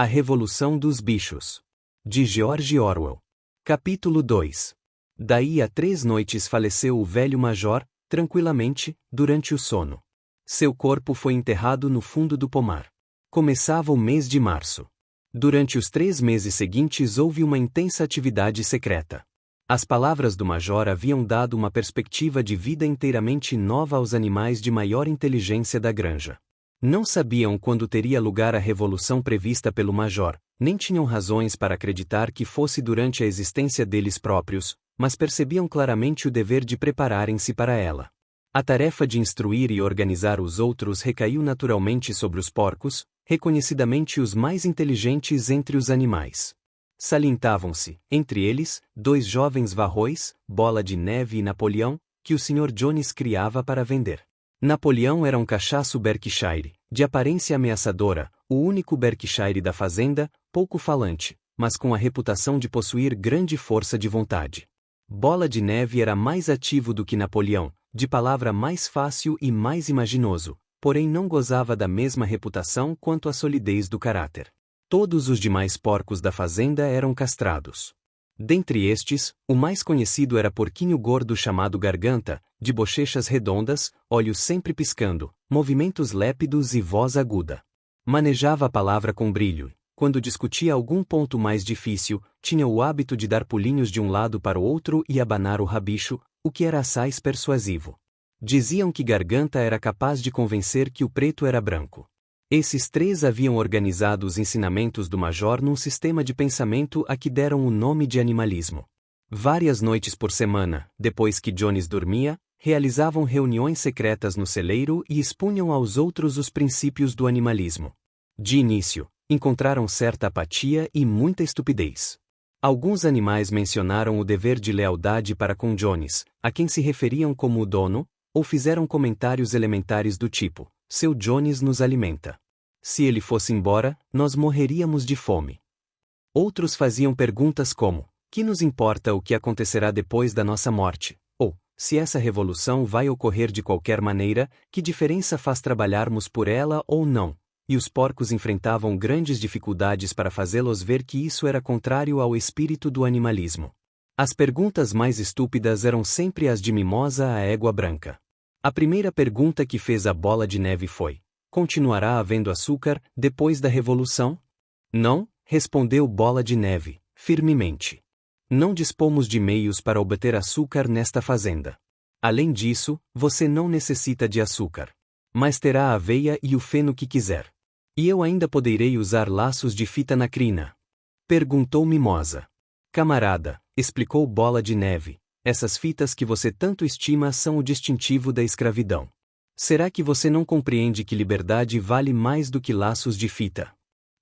A Revolução dos Bichos. De George Orwell. Capítulo 2. Daí a 3 noites faleceu o velho major, tranquilamente, durante o sono. Seu corpo foi enterrado no fundo do pomar. Começava o mês de março. Durante os 3 meses seguintes houve uma intensa atividade secreta. As palavras do major haviam dado uma perspectiva de vida inteiramente nova aos animais de maior inteligência da granja. Não sabiam quando teria lugar a revolução prevista pelo major, nem tinham razões para acreditar que fosse durante a existência deles próprios, mas percebiam claramente o dever de prepararem-se para ela. A tarefa de instruir e organizar os outros recaiu naturalmente sobre os porcos, reconhecidamente os mais inteligentes entre os animais. Salientavam-se, entre eles, 2 jovens varróis, Bola de Neve e Napoleão, que o Sr. Jones criava para vender. Napoleão era um cachaço Berkshire, de aparência ameaçadora, o único Berkshire da fazenda, pouco falante, mas com a reputação de possuir grande força de vontade. Bola de Neve era mais ativo do que Napoleão, de palavra mais fácil e mais imaginoso, porém não gozava da mesma reputação quanto a solidez do caráter. Todos os demais porcos da fazenda eram castrados. Dentre estes, o mais conhecido era porquinho gordo chamado Garganta, de bochechas redondas, olhos sempre piscando, movimentos lépidos e voz aguda. Manejava a palavra com brilho. Quando discutia algum ponto mais difícil, tinha o hábito de dar pulinhos de um lado para o outro e abanar o rabicho, o que era assaz persuasivo. Diziam que Garganta era capaz de convencer que o preto era branco. Esses 3 haviam organizado os ensinamentos do major num sistema de pensamento a que deram o nome de animalismo. Várias noites por semana, depois que Jones dormia, realizavam reuniões secretas no celeiro e expunham aos outros os princípios do animalismo. De início, encontraram certa apatia e muita estupidez. Alguns animais mencionaram o dever de lealdade para com Jones, a quem se referiam como o dono, ou fizeram comentários elementares do tipo: seu Jones nos alimenta. Se ele fosse embora, nós morreríamos de fome. Outros faziam perguntas como: que nos importa o que acontecerá depois da nossa morte? Ou, se essa revolução vai ocorrer de qualquer maneira, que diferença faz trabalharmos por ela ou não? E os porcos enfrentavam grandes dificuldades para fazê-los ver que isso era contrário ao espírito do animalismo. As perguntas mais estúpidas eram sempre as de Mimosa a égua branca. A primeira pergunta que fez a Bola de Neve foi: continuará havendo açúcar depois da revolução? Não, respondeu Bola de Neve, firmemente. Não dispomos de meios para obter açúcar nesta fazenda. Além disso, você não necessita de açúcar. Mas terá a aveia e o feno que quiser. E eu ainda poderei usar laços de fita na crina? Perguntou Mimosa. Camarada, explicou Bola de Neve, essas fitas que você tanto estima são o distintivo da escravidão. Será que você não compreende que liberdade vale mais do que laços de fita?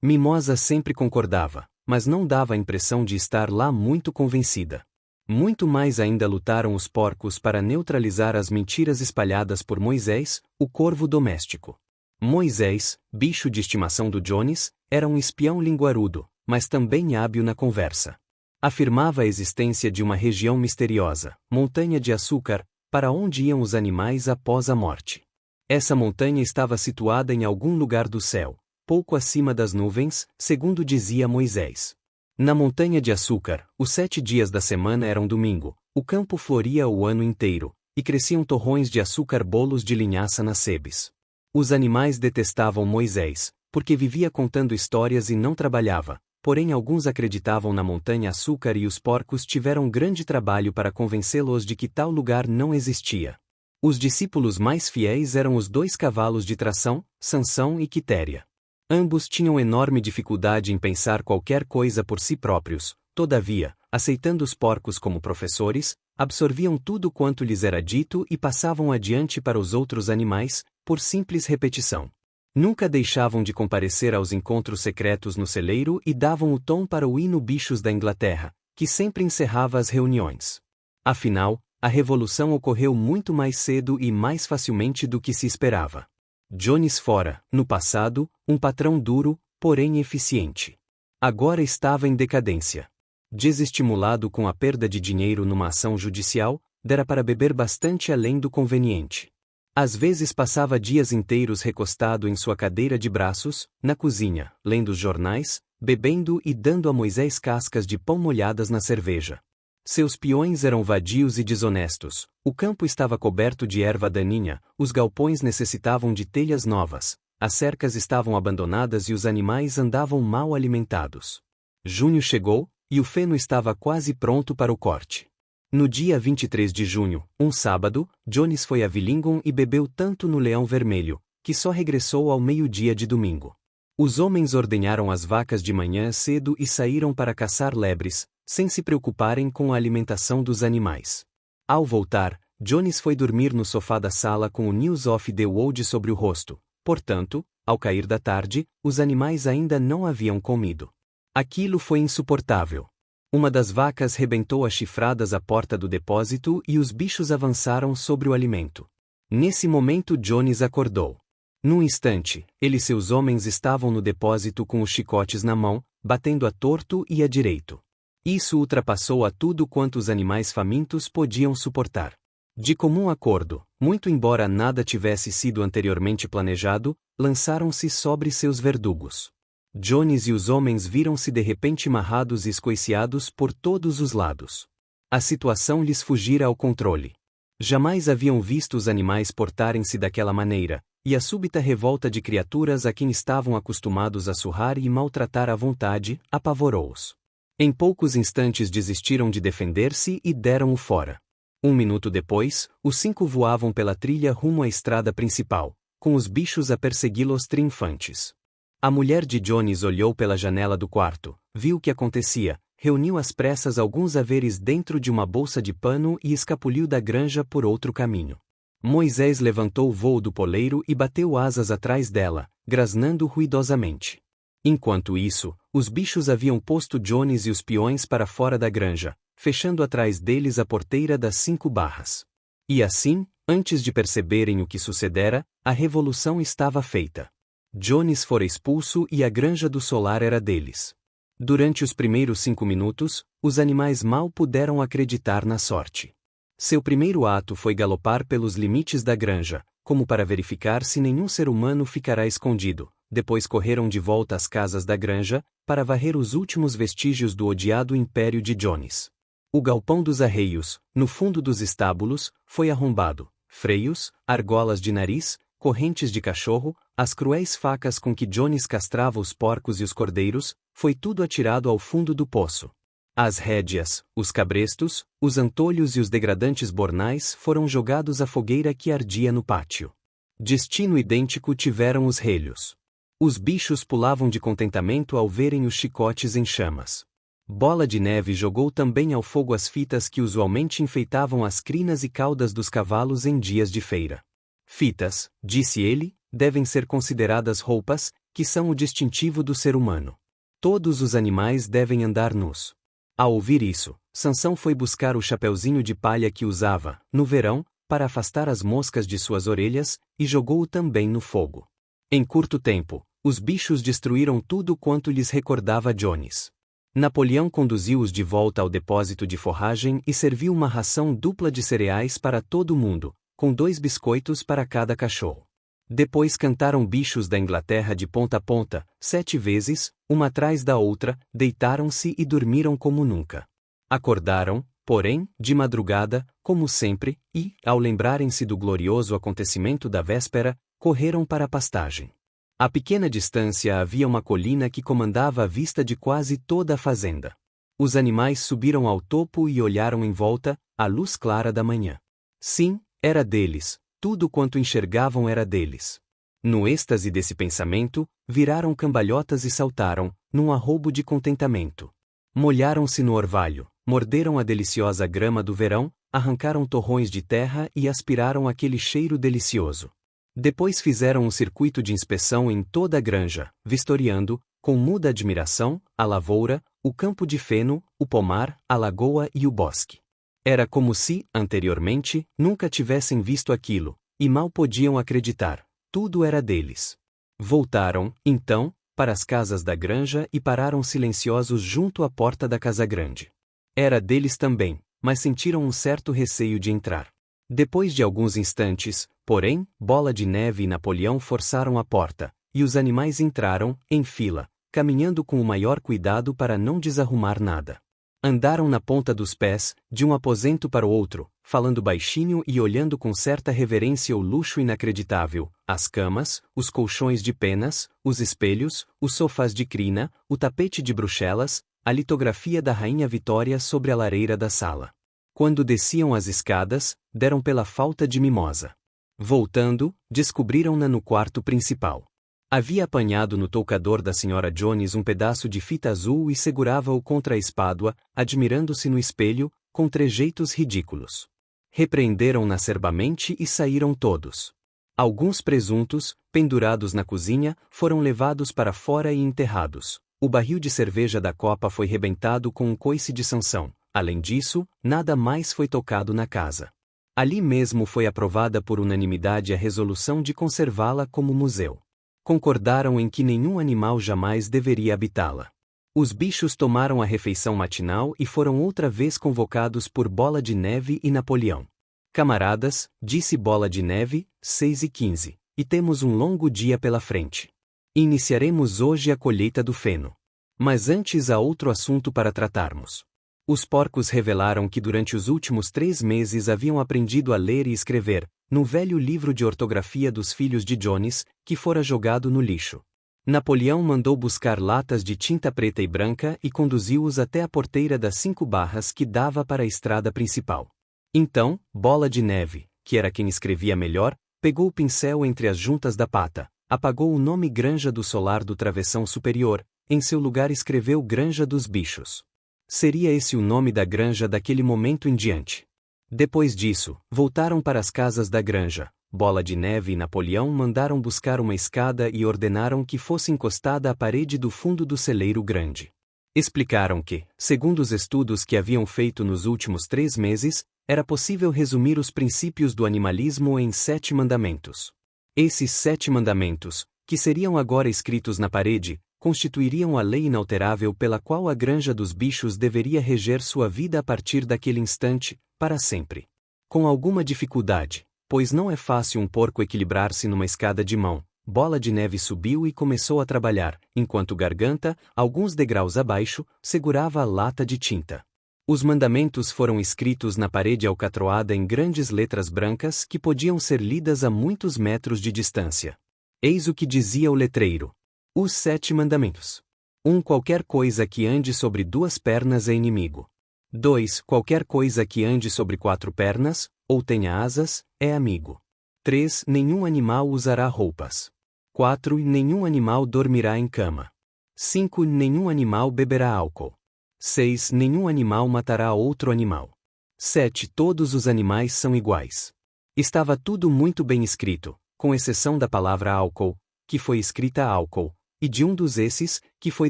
Mimosa sempre concordava, mas não dava a impressão de estar lá muito convencida. Muito mais ainda lutaram os porcos para neutralizar as mentiras espalhadas por Moisés, o corvo doméstico. Moisés, bicho de estimação do Jones, era um espião linguarudo, mas também hábil na conversa. Afirmava a existência de uma região misteriosa, montanha de açúcar, para onde iam os animais após a morte. Essa montanha estava situada em algum lugar do céu, pouco acima das nuvens, segundo dizia Moisés. Na montanha de açúcar, os 7 dias da semana eram domingo, o campo floria o ano inteiro, e cresciam torrões de açúcar, bolos de linhaça nas sebes. Os animais detestavam Moisés, porque vivia contando histórias e não trabalhava, porém alguns acreditavam na montanha açúcar e os porcos tiveram grande trabalho para convencê-los de que tal lugar não existia. Os discípulos mais fiéis eram os 2 cavalos de tração, Sansão e Quitéria. Ambos tinham enorme dificuldade em pensar qualquer coisa por si próprios, todavia, aceitando os porcos como professores, absorviam tudo quanto lhes era dito e passavam adiante para os outros animais, por simples repetição. Nunca deixavam de comparecer aos encontros secretos no celeiro e davam o tom para o hino Bichos da Inglaterra, que sempre encerrava as reuniões. Afinal, a revolução ocorreu muito mais cedo e mais facilmente do que se esperava. Jones fora, no passado, um patrão duro, porém eficiente. Agora estava em decadência. Desestimulado com a perda de dinheiro numa ação judicial, dera para beber bastante além do conveniente. Às vezes passava dias inteiros recostado em sua cadeira de braços, na cozinha, lendo os jornais, bebendo e dando a Moisés cascas de pão molhadas na cerveja. Seus peões eram vadios e desonestos, o campo estava coberto de erva daninha, os galpões necessitavam de telhas novas, as cercas estavam abandonadas e os animais andavam mal alimentados. Junho chegou, e o feno estava quase pronto para o corte. No dia 23 de junho, um sábado, Jones foi a Willingdon e bebeu tanto no Leão Vermelho, que só regressou ao meio-dia de domingo. Os homens ordenharam as vacas de manhã cedo e saíram para caçar lebres, sem se preocuparem com a alimentação dos animais. Ao voltar, Jones foi dormir no sofá da sala com o News of the World sobre o rosto. Portanto, ao cair da tarde, os animais ainda não haviam comido. Aquilo foi insuportável. Uma das vacas rebentou as chifradas à porta do depósito e os bichos avançaram sobre o alimento. Nesse momento Jones acordou. Num instante, ele e seus homens estavam no depósito com os chicotes na mão, batendo a torto e a direito. Isso ultrapassou a tudo quanto os animais famintos podiam suportar. De comum acordo, muito embora nada tivesse sido anteriormente planejado, lançaram-se sobre seus verdugos. Jones e os homens viram-se de repente amarrados e escoiciados por todos os lados. A situação lhes fugira ao controle. Jamais haviam visto os animais portarem-se daquela maneira, e a súbita revolta de criaturas a quem estavam acostumados a surrar e maltratar à vontade, apavorou-os. Em poucos instantes desistiram de defender-se e deram-o fora. Um minuto depois, os 5 voavam pela trilha rumo à estrada principal, com os bichos a persegui-los triunfantes. A mulher de Jones olhou pela janela do quarto, viu o que acontecia, reuniu às pressas alguns haveres dentro de uma bolsa de pano e escapuliu da granja por outro caminho. Moisés levantou o vôo do poleiro e bateu asas atrás dela, grasnando ruidosamente. Enquanto isso, os bichos haviam posto Jones e os peões para fora da granja, fechando atrás deles a porteira das 5 barras. E assim, antes de perceberem o que sucedera, a revolução estava feita. Jones fora expulso e a granja do solar era deles. Durante os primeiros 5 minutos, os animais mal puderam acreditar na sorte. Seu primeiro ato foi galopar pelos limites da granja, como para verificar se nenhum ser humano ficará escondido. Depois correram de volta às casas da granja, para varrer os últimos vestígios do odiado império de Jones. O galpão dos arreios, no fundo dos estábulos, foi arrombado. Freios, argolas de nariz, correntes de cachorro, as cruéis facas com que Jones castrava os porcos e os cordeiros, foi tudo atirado ao fundo do poço. As rédeas, os cabrestos, os antolhos e os degradantes bornais foram jogados à fogueira que ardia no pátio. Destino idêntico tiveram os relhos. Os bichos pulavam de contentamento ao verem os chicotes em chamas. Bola de Neve jogou também ao fogo as fitas que usualmente enfeitavam as crinas e caudas dos cavalos em dias de feira. Fitas, disse ele, devem ser consideradas roupas, que são o distintivo do ser humano. Todos os animais devem andar nus. Ao ouvir isso, Sansão foi buscar o chapeuzinho de palha que usava, no verão, para afastar as moscas de suas orelhas, e jogou-o também no fogo. Em curto tempo, os bichos destruíram tudo quanto lhes recordava Jones. Napoleão conduziu-os de volta ao depósito de forragem e serviu uma ração dupla de cereais para todo mundo, com 2 biscoitos para cada cachorro. Depois cantaram bichos da Inglaterra de ponta a ponta, 7 vezes, uma atrás da outra, deitaram-se e dormiram como nunca. Acordaram, porém, de madrugada, como sempre, e, ao lembrarem-se do glorioso acontecimento da véspera, correram para a pastagem. A pequena distância havia uma colina que comandava a vista de quase toda a fazenda. Os animais subiram ao topo e olharam em volta, à luz clara da manhã. Sim, era deles. Tudo quanto enxergavam era deles. No êxtase desse pensamento, viraram cambalhotas e saltaram, num arroubo de contentamento. Molharam-se no orvalho, morderam a deliciosa grama do verão, arrancaram torrões de terra e aspiraram aquele cheiro delicioso. Depois fizeram um circuito de inspeção em toda a granja, vistoriando, com muda admiração, a lavoura, o campo de feno, o pomar, a lagoa e o bosque. Era como se, anteriormente, nunca tivessem visto aquilo, e mal podiam acreditar. Tudo era deles. Voltaram, então, para as casas da granja e pararam silenciosos junto à porta da casa grande. Era deles também, mas sentiram um certo receio de entrar. Depois de alguns instantes, porém, Bola de Neve e Napoleão forçaram a porta, e os animais entraram, em fila, caminhando com o maior cuidado para não desarrumar nada. Andaram na ponta dos pés, de um aposento para o outro, falando baixinho e olhando com certa reverência o luxo inacreditável, as camas, os colchões de penas, os espelhos, os sofás de crina, o tapete de Bruxelas, a litografia da Rainha Vitória sobre a lareira da sala. Quando desciam as escadas, deram pela falta de mimosa. Voltando, descobriram-na no quarto principal. Havia apanhado no toucador da Sra. Jones um pedaço de fita azul e segurava-o contra a espádua, admirando-se no espelho, com trejeitos ridículos. Repreenderam-na acerbamente e saíram todos. Alguns presuntos, pendurados na cozinha, foram levados para fora e enterrados. O barril de cerveja da copa foi rebentado com um coice de Sansão. Além disso, nada mais foi tocado na casa. Ali mesmo foi aprovada por unanimidade a resolução de conservá-la como museu. Concordaram em que nenhum animal jamais deveria habitá-la. Os bichos tomaram a refeição matinal e foram outra vez convocados por Bola de Neve e Napoleão. Camaradas, disse Bola de Neve, 6h15, e temos um longo dia pela frente. Iniciaremos hoje a colheita do feno. Mas antes há outro assunto para tratarmos. Os porcos revelaram que durante os últimos 3 meses haviam aprendido a ler e escrever, no velho livro de ortografia dos filhos de Jones, que fora jogado no lixo. Napoleão mandou buscar latas de tinta preta e branca e conduziu-os até a porteira das 5 barras que dava para a estrada principal. Então, Bola de Neve, que era quem escrevia melhor, pegou o pincel entre as juntas da pata, apagou o nome Granja do Solar do travessão superior, em seu lugar escreveu Granja dos Bichos. Seria esse o nome da granja daquele momento em diante. Depois disso, voltaram para as casas da granja. Bola de Neve e Napoleão mandaram buscar uma escada e ordenaram que fosse encostada à parede do fundo do celeiro grande. Explicaram que, segundo os estudos que haviam feito nos últimos 3 meses, era possível resumir os princípios do animalismo em 7 mandamentos. Esses 7 mandamentos, que seriam agora escritos na parede, constituiriam a lei inalterável pela qual a granja dos bichos deveria reger sua vida a partir daquele instante, para sempre. Com alguma dificuldade, pois não é fácil um porco equilibrar-se numa escada de mão, Bola de Neve subiu e começou a trabalhar, enquanto Garganta, alguns degraus abaixo, segurava a lata de tinta. Os mandamentos foram escritos na parede alcatroada em grandes letras brancas que podiam ser lidas a muitos metros de distância. Eis o que dizia o letreiro. Os 7 mandamentos. 1. Qualquer coisa que ande sobre 2 pernas é inimigo. 2. Qualquer coisa que ande sobre 4 pernas, ou tenha asas, é amigo. 3. Nenhum animal usará roupas. 4. Nenhum animal dormirá em cama. 5. Nenhum animal beberá álcool. 6. Nenhum animal matará outro animal. 7. Todos os animais são iguais. Estava tudo muito bem escrito, com exceção da palavra álcool, que foi escrita álcool, e de um dos esses, que foi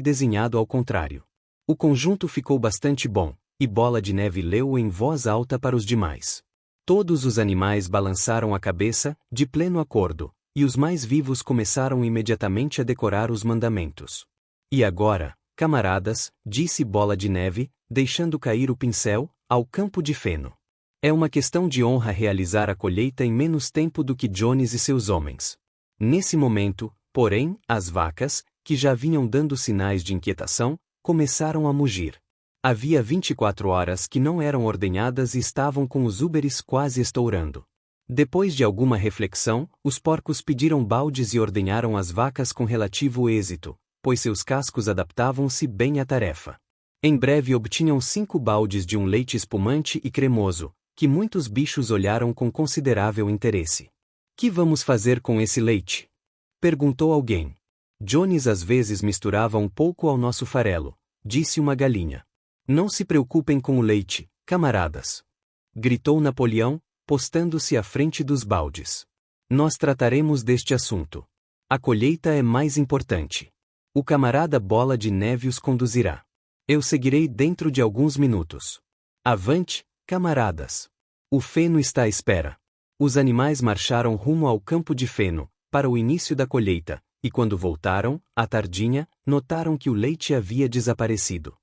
desenhado ao contrário. O conjunto ficou bastante bom, e Bola de Neve leu em voz alta para os demais. Todos os animais balançaram a cabeça, de pleno acordo, e os mais vivos começaram imediatamente a decorar os mandamentos. E agora, camaradas, disse Bola de Neve, deixando cair o pincel, ao campo de feno. É uma questão de honra realizar a colheita em menos tempo do que Jones e seus homens. Nesse momento, porém, as vacas, que já vinham dando sinais de inquietação, começaram a mugir. Havia 24 horas que não eram ordenhadas e estavam com os úberes quase estourando. Depois de alguma reflexão, os porcos pediram baldes e ordenharam as vacas com relativo êxito, pois seus cascos adaptavam-se bem à tarefa. Em breve obtinham 5 baldes de um leite espumante e cremoso, que muitos bichos olharam com considerável interesse. Que vamos fazer com esse leite? Perguntou alguém. Jones às vezes misturava um pouco ao nosso farelo, disse uma galinha. Não se preocupem com o leite, camaradas. Gritou Napoleão, postando-se à frente dos baldes. Nós trataremos deste assunto. A colheita é mais importante. O camarada Bola de Neve os conduzirá. Eu seguirei dentro de alguns minutos. Avante, camaradas. O feno está à espera. Os animais marcharam rumo ao campo de feno, para o início da colheita, e quando voltaram, à tardinha, notaram que o leite havia desaparecido.